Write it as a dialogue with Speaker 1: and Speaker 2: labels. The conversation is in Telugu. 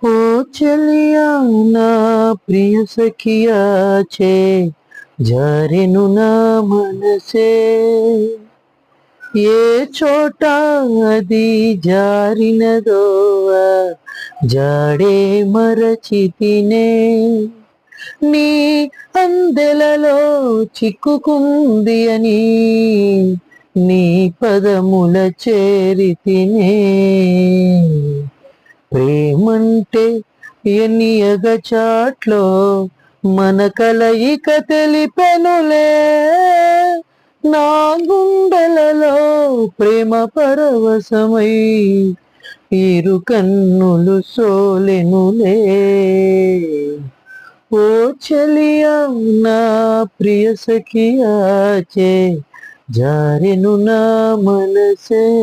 Speaker 1: ओ चलिया ना प्रिय सखिया छे जारेनु ना मनसे ఏ చోట అది జారినదో ఆ జాడే మరచితినే నీ అందెలలో చిక్కుకుంది అని నీ పదముల చేరితినే ప్రేమంటే ఎన్నియగ చాట్లో మన కలయిక తెలిపెనులే నా గుండెలలో ప్రేమ పరవశమై ఇరు కన్నులు సోలెనులే ఓ చెలియా నా ప్రియ సఖియా చే జారెను నా మనసే